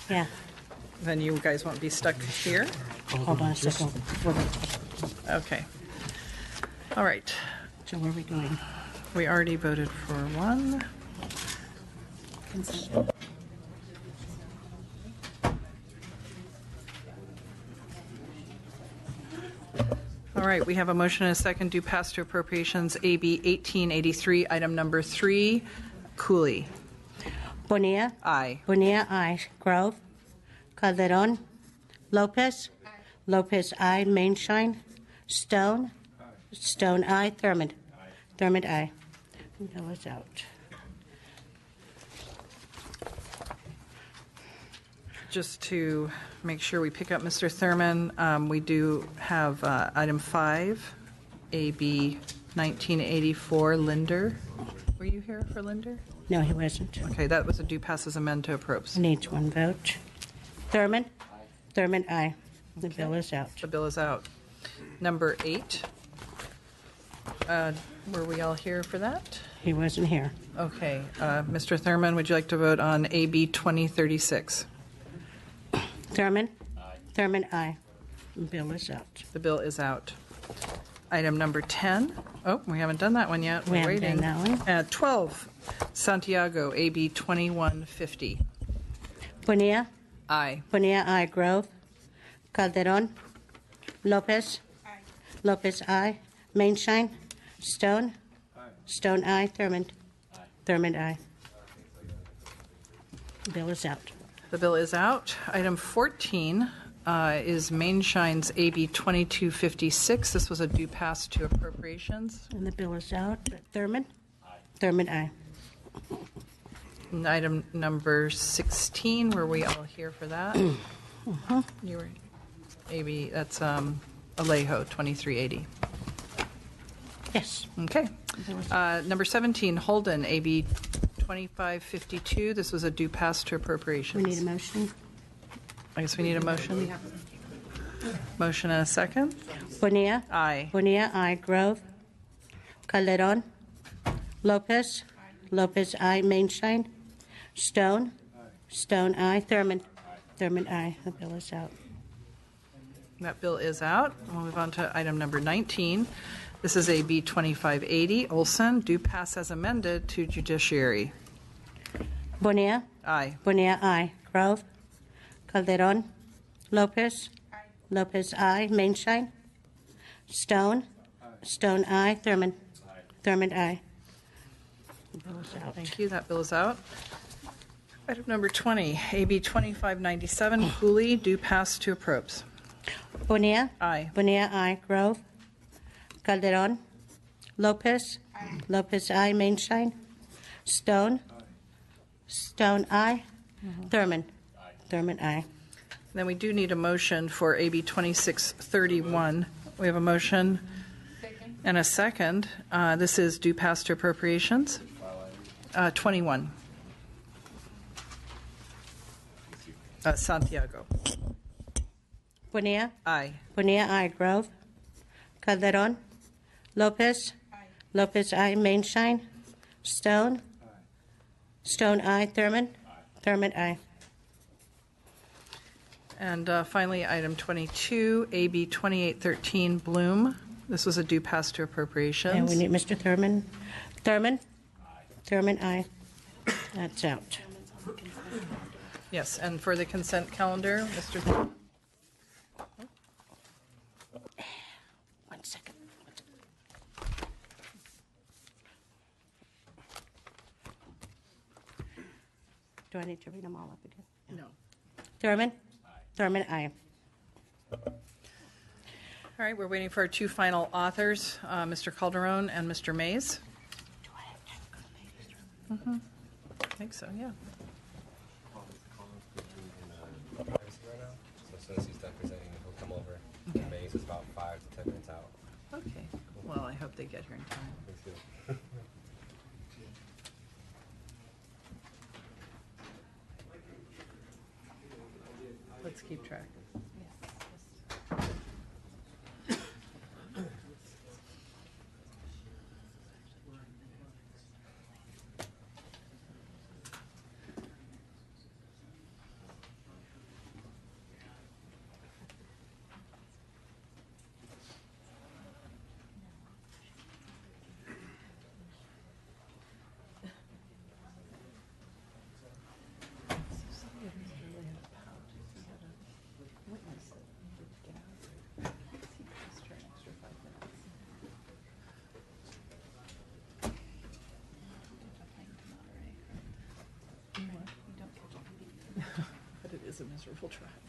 Yeah. Then you guys won't be stuck here. Hold on a second. Okay. All right. So where are we going? We already voted for one. Consent. All right, we have a motion and a second due pass to appropriations AB 1883, item number 3, Cooley. Bonilla. Aye. Bonilla, aye. Grove. Calderon. Lopez. Lopez, aye. Mainshine. Stone. Stone, aye. Thurmond. Thurmond, aye. Bill is out. Just to make sure we pick up Mr. Thurman, we do have item 5, AB 1984, Linder. Were you here for Linder? No, he wasn't. Okay, that was a due pass as amend to appropriations. Needs one vote. Thurmond. Thurmond, aye. The bill is out. The bill is out. Number 8. Were we all here for that? He wasn't here. Okay. Mr. Thurman, would you like to vote on AB 2036? Thurmond. Thurmond, aye. The bill is out. The bill is out. Item number 10. Oh, we haven't done that one yet. We We're haven't waiting. done that one. 12. Santiago, AB 2150. Bonilla. Aye. Bonilla, aye. Grove. Calderon. Lopez. Lopez, aye. Mainshine. Stone. Stone, aye. Thurmond. Thurmond, aye. Bill is out. The bill is out. Item 14 is Mainshine's AB 2256. This was a due pass to appropriations. And the bill is out. Thurmond. Thurmond, aye. And item number 16, were we all here for that? You were, AB, that's Alejo, 2380. Yes. Okay. Number 17, Holden, AB 2552. This was a due pass to appropriations. We need a motion. I guess we need a motion. Motion and a second. Bonilla. Aye. Bonilla, aye. Grove. Calderon. Lopez. Lopez, aye. Mainshine. Stone. Stone, aye. Thurmond. Thurmond, aye. The bill is out. That bill is out. We'll move on to item number 19. This is AB 2580, Olson, due pass as amended to judiciary. Bonilla. Aye. Bonilla, aye. Grove. Calderon. Lopez. Lopez, aye. Mainshine. Stone. Stone, aye. Thurmond. Thurmond, aye. The bill is out. Thank you. That bill is out. Item number 20, AB 2597, Cooley, due pass to approps. Bonilla. Aye. Bonilla, aye. Grove. Calderon. Lopez. Lopez, aye. Mainshine. Stone. Stone, aye. Thurmond. Thurmond, aye. Then we do need a motion for AB 2631. We have a motion and a second. This is due pass to appropriations. 21. Santiago. Bonilla. Aye. Bonilla, aye. Grove. Calderon. Lopez. Lopez, aye. Mainshine. Stone. Stone, aye. Thurmond. Thurmond, aye. And finally, item 22, AB 2813, Bloom. This was a due pass to appropriations. And we need Mr. Thurmond. Thurmond. Thurmond, aye. That's out. Yes, and for the consent calendar, Mr. 1 second. Do I need to read them all up again? No. Thurmond. Thurmond, aye. All right, we're waiting for our two final authors, Mr. Calderon and Mr. Mays. Do I have to go to I think so, yeah. So as soon as he's done presenting, he'll come over. Okay. Maze is about 5 to 10 minutes out. Okay, well, I hope they get here in time. Me too. Let's keep track. is a miserable drive.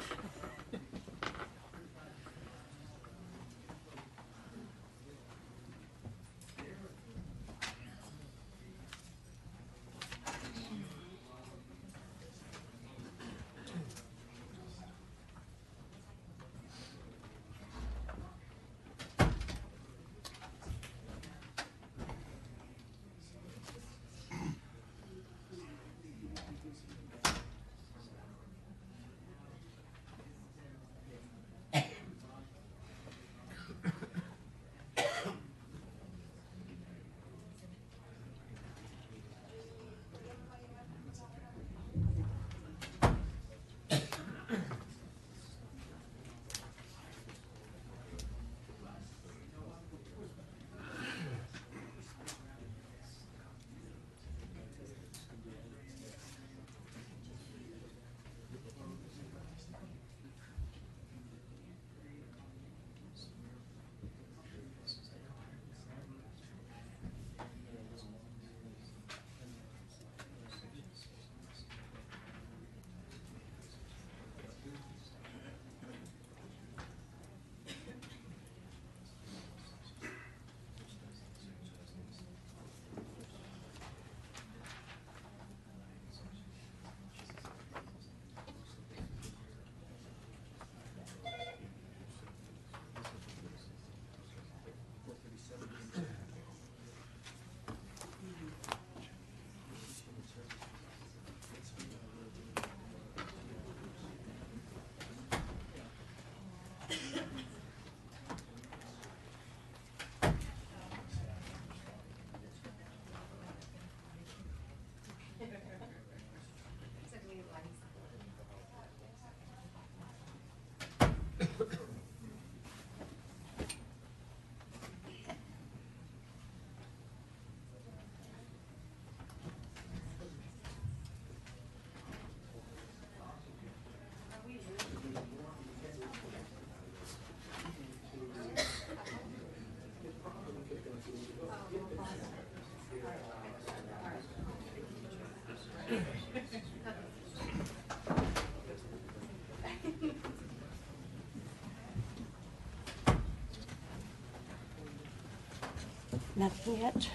Nothing yet?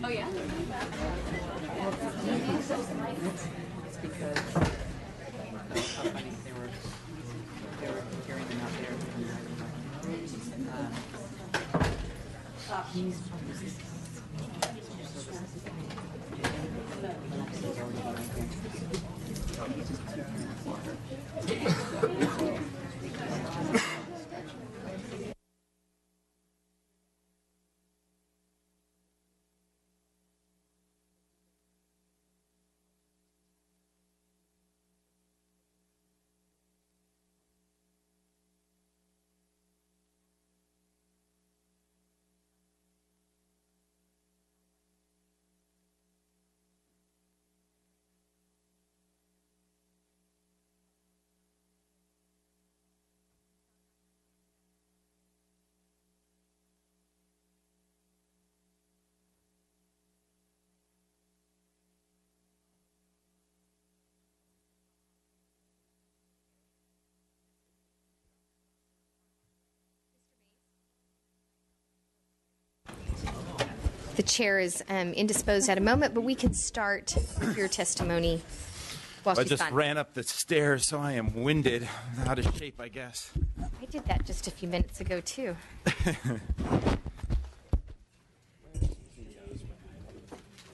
Oh, yeah? It's because how funny they were carrying them out there. He's The chair is indisposed at a moment, but we can start with your testimony while I she's just gone. ran up the stairs, so I am winded, out of shape, I guess. I did that just a few minutes ago, too.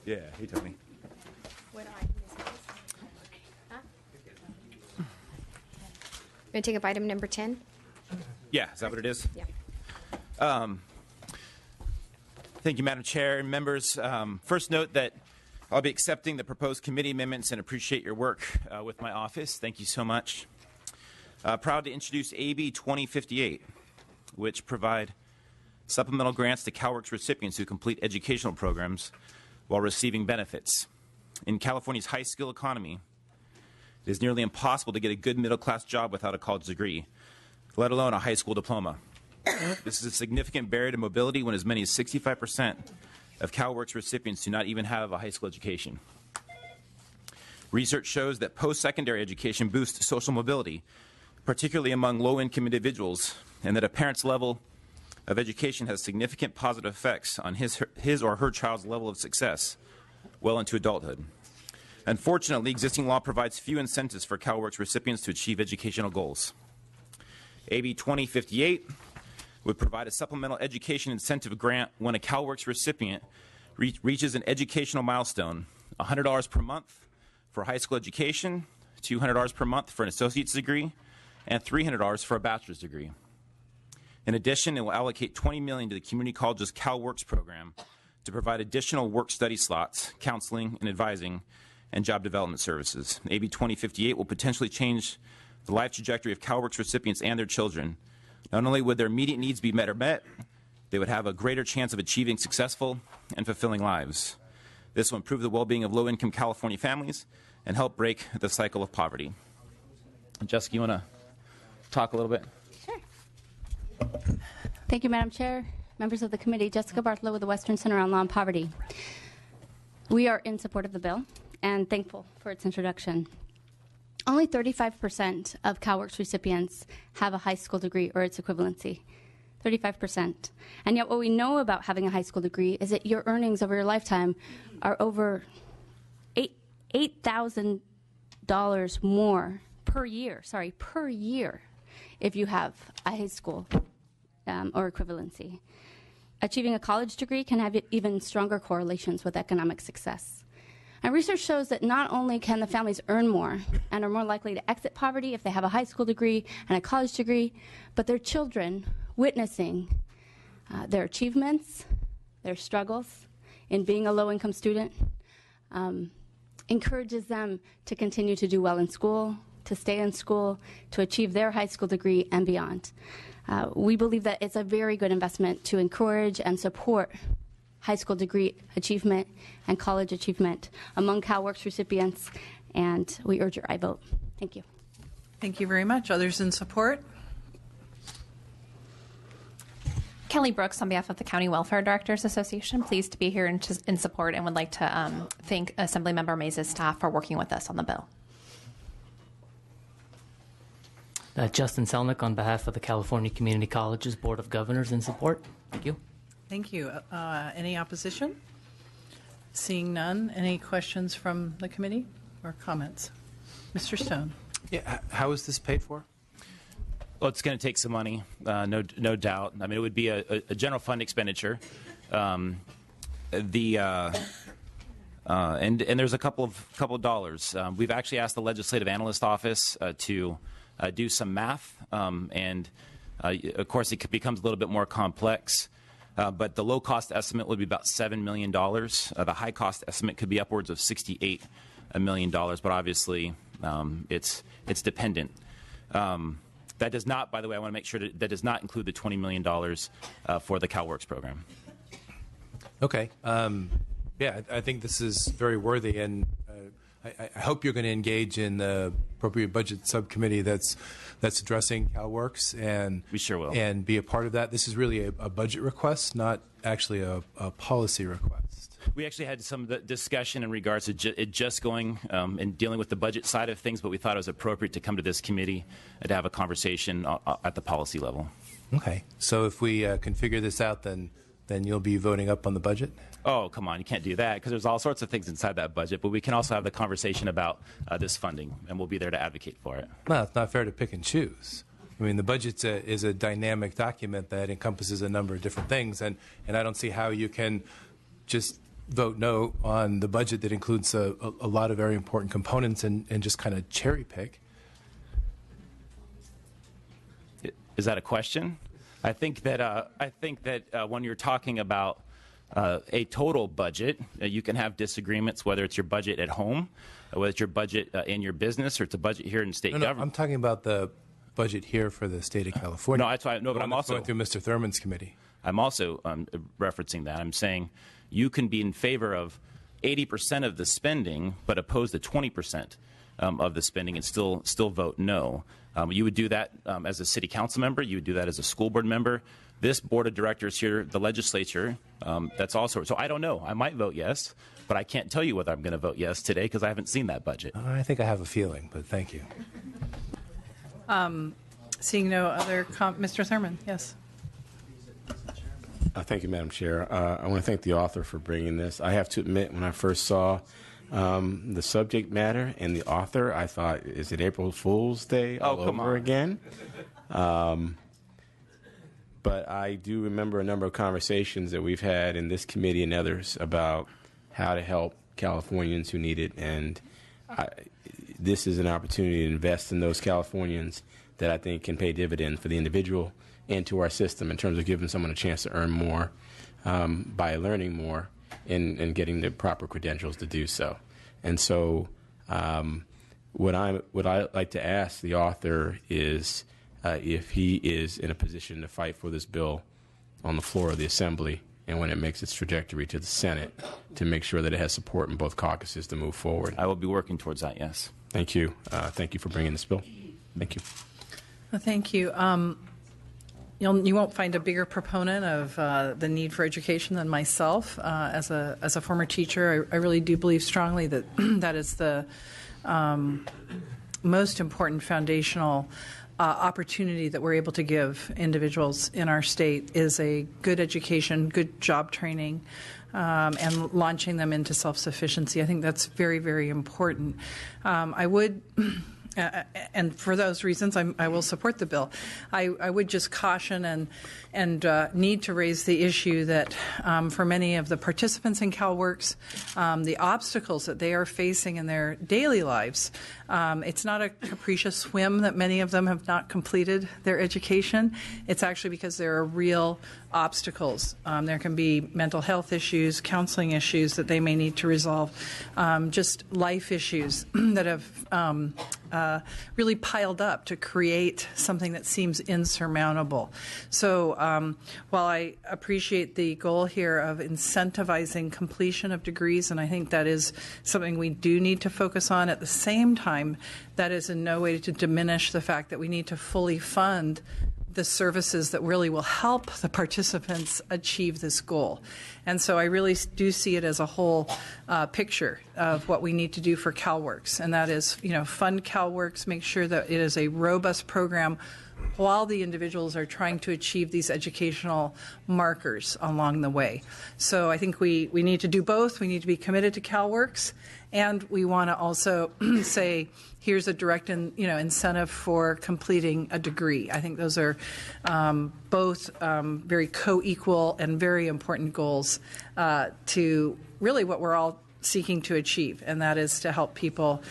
Yeah, he told me. What item is this? Huh? You want to take up item number 10? Yeah, is that what it is? Yeah. Thank you, Madam Chair and members. First note that I'll be accepting the proposed committee amendments and appreciate your work with my office. Thank you so much. Proud to introduce AB 2058, which provide supplemental grants to CalWORKs recipients who complete educational programs while receiving benefits. In California's high-skill economy, it is nearly impossible to get a good middle-class job without a college degree, let alone a high school diploma. This is a significant barrier to mobility when as many as 65% of CalWORKs recipients do not even have a high school education. Research shows that post-secondary education boosts social mobility, particularly among low-income individuals, and that a parent's level of education has significant positive effects on his or her child's level of success well into adulthood. Unfortunately, existing law provides few incentives for CalWORKs recipients to achieve educational goals. AB 2058 would provide a supplemental education incentive grant when a CalWORKs recipient reaches an educational milestone, $100 per month for high school education, $200 per month for an associate's degree, and $300 for a bachelor's degree. In addition, it will allocate $20 million to the Community College's CalWORKs program to provide additional work-study slots, counseling and advising, and job development services. AB 2058 will potentially change the life trajectory of CalWORKs recipients and their children. Not only would their immediate needs be met, they would have a greater chance of achieving successful and fulfilling lives. This will improve the well-being of low-income California families and help break the cycle of poverty. Jessica, you want to talk a little bit? Sure. Thank you, Madam Chair, members of the committee. Jessica Bartholow with the Western Center on Law and Poverty. We are in support of the bill and thankful for its introduction. Only 35% of CalWORKs recipients have a high school degree or its equivalency. 35%. And yet what we know about having a high school degree is that your earnings over your lifetime are over $8,000 more per year, if you have a high school or equivalency. Achieving a college degree can have even stronger correlations with economic success. And research shows that not only can the families earn more and are more likely to exit poverty if they have a high school degree and a college degree, but their children witnessing their achievements, their struggles in being a low-income student, encourages them to continue to do well in school, to stay in school, to achieve their high school degree and beyond. We believe that it's a very good investment to encourage and support high school degree achievement and college achievement among CalWORKs recipients, and we urge your aye vote. Thank you. Thank you very much. Others in support? Kelly Brooks on behalf of the County Welfare Directors Association, pleased to be here in support and would like to thank Assemblymember Mays' staff for working with us on the bill. Justin Selnick on behalf of the California Community Colleges Board of Governors in support. Thank you. Thank you. Any opposition? Seeing none, any questions from the committee or comments? Mr. Stone. Yeah, how is this paid for? Well, it's going to take some money, no doubt. I mean, it would be a general fund expenditure. And there's a couple of dollars. We've actually asked the Legislative Analyst Office to do some math, and of course, it becomes a little bit more complex. But the low-cost estimate would be about $7 million. The high-cost estimate could be upwards of $68 million, but obviously it's dependent. That does not, by the way, I want to make sure that does not include the $20 million for the CalWORKs program. Okay. Yeah, I think this is very worthy, and I hope you're going to engage in the appropriate budget subcommittee that's addressing CalWORKs, and we sure will, and be a part of that. This is really a budget request, not actually a policy request. We actually had some discussion in regards to it just going and dealing with the budget side of things, but we thought it was appropriate to come to this committee and to have a conversation at the policy level. Okay. So if we can figure this out, then you'll be voting up on the budget? Oh, come on. You can't do that because there's all sorts of things inside that budget, but we can also have the conversation about this funding, and we'll be there to advocate for it. Well, it's not fair to pick and choose. I mean, the budget is a dynamic document that encompasses a number of different things, and I don't see how you can just vote no on the budget that includes a lot of very important components and just kind of cherry pick. Is that a question? I think that when you're talking about a total budget, you can have disagreements whether it's your budget at home, whether it's your budget in your business, or it's a budget here in state government. I'm talking about the budget here for the state of California. No, that's why. No, but I'm also going through Mr. Thurman's committee. I'm also referencing that. I'm saying you can be in favor of 80% of the spending, but oppose the 20% of the spending, and still vote no. You would do that as a city council member. You would do that as a school board member. This board of directors here, the legislature, that's also. So I don't know. I might vote yes, but I can't tell you whether I'm going to vote yes today because I haven't seen that budget. I think I have a feeling, but thank you. Seeing no other Mr. Thurman, yes. Thank you, Madam Chair. I want to thank the author for bringing this. I have to admit, when I first saw the subject matter and the author, I thought, is it April Fool's Day all over again? But I do remember a number of conversations that we've had in this committee and others about how to help Californians who need it. And this is an opportunity to invest in those Californians that I think can pay dividends for the individual and to our system in terms of giving someone a chance to earn more by learning more and getting the proper credentials to do so. And so what I like to ask the author is if he is in a position to fight for this bill on the floor of the Assembly and when it makes its trajectory to the Senate to make sure that it has support in both caucuses to move forward. I will be working towards that, yes. Thank you. Thank you for bringing this bill. Thank you. Well, thank you. You won't find a bigger proponent of the need for education than myself. As a former teacher, I really do believe strongly that that is the most important foundational opportunity that we're able to give individuals in our state is a good education, good job training, and launching them into self-sufficiency. I think that's very, very important. I would... and for those reasons, I will support the bill. I would just caution and need to raise the issue that for many of the participants in CalWORKs, the obstacles that they are facing in their daily lives, it's not a capricious whim that many of them have not completed their education. It's actually because there are real obstacles. There can be mental health issues, counseling issues that they may need to resolve, just life issues that have really piled up to create something that seems insurmountable. So while I appreciate the goal here of incentivizing completion of degrees, and I think that is something we do need to focus on, at the same time, that is in no way to diminish the fact that we need to fully fund the services that really will help the participants achieve this goal. And so I really do see it as a whole picture of what we need to do for CalWORKs, and that is, fund CalWORKs, make sure that it is a robust program while the individuals are trying to achieve these educational markers along the way. So I think we need to do both. We need to be committed to CalWORKs, and we want to also say, here's a direct incentive for completing a degree. I think those are both very co-equal and very important goals to really what we're all seeking to achieve, and that is to help people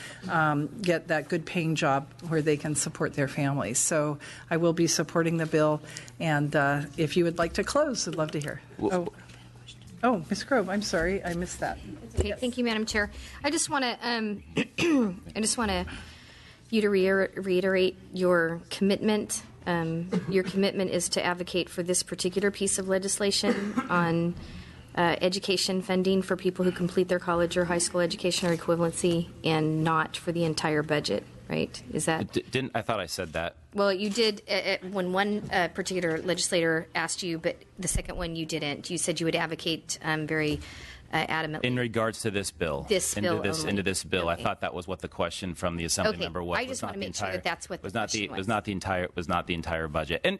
get that good paying job where they can support their families. So I will be supporting the bill, and if you would like to close, I'd love to hear. Oh, Ms. Grove, I'm sorry, I missed that. Okay, thank you, Madam Chair. I just want to you to reiterate your commitment. Your commitment is to advocate for this particular piece of legislation on education funding for people who complete their college or high school education or equivalency, and not for the entire budget, right? Is that? I thought I said that. Well, you did when one particular legislator asked you, but the second one you didn't. You said you would advocate very adamantly. In regards to this bill. Into this bill. Okay. I thought that was what the question from the Assembly member was. I just want to make sure that that's what was the not question was not the entire budget. And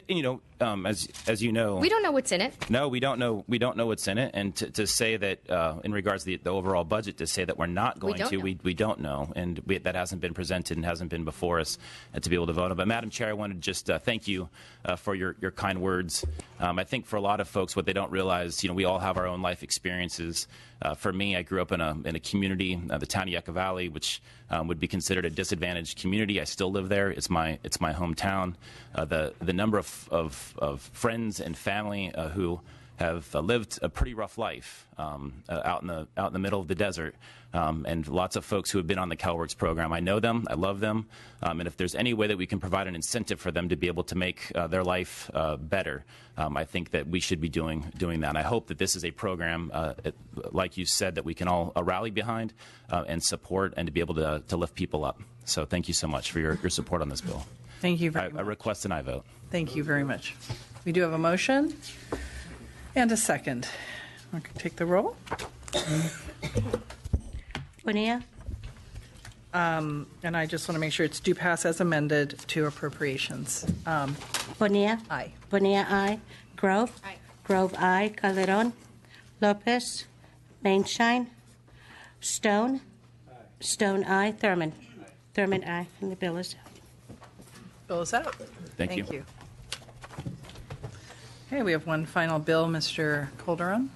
as you know, we don't know what's in it. No, we don't know. We don't know what's in it. And to say that in regards to the overall budget, to say that we're not going we don't know, and that hasn't been presented and hasn't been before us to be able to vote on. But Madam Chair, I wanted to just thank you for your kind words. I think for a lot of folks, what they don't realize, we all have our own life experiences. For me, I grew up in a community, the town of Yucca Valley, which would be considered a disadvantaged community. I still live there. It's my hometown. The number of friends and family who have lived a pretty rough life out in the middle of the desert, and lots of folks who have been on the CalWORKs program. I know them, I love them, and if there's any way that we can provide an incentive for them to be able to make their life better, I think that we should be doing that. I hope that this is a program, like you said, that we can all rally behind and support, and to be able to lift people up. So thank you so much for your support on this bill. Thank you very much. I request an aye vote. Thank you very much. We do have a motion and a second. I can take the roll. Bonilla? And I just want to make sure it's do pass as amended to appropriations. Bonilla? Aye. Bonilla, aye. Grove? Aye. Grove, aye. Calderon? Lopez? Mainshine? Stone? Stone, aye. Thurman? Thurman, aye. And the bill is out. Bill is out. Thank you. Okay, we have one final bill, Mr. Calderon.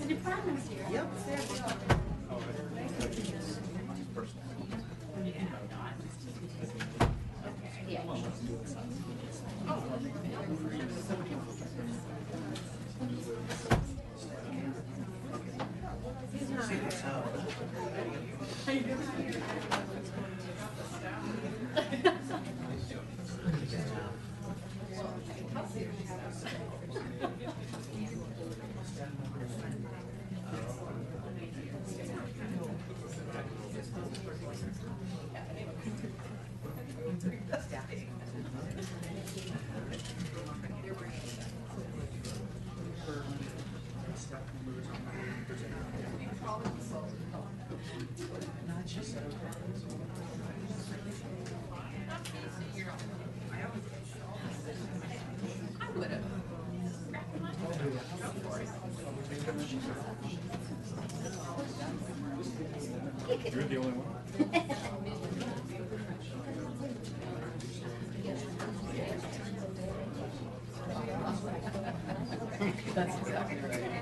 The department's here. Yep. You're the only one. That's exactly right.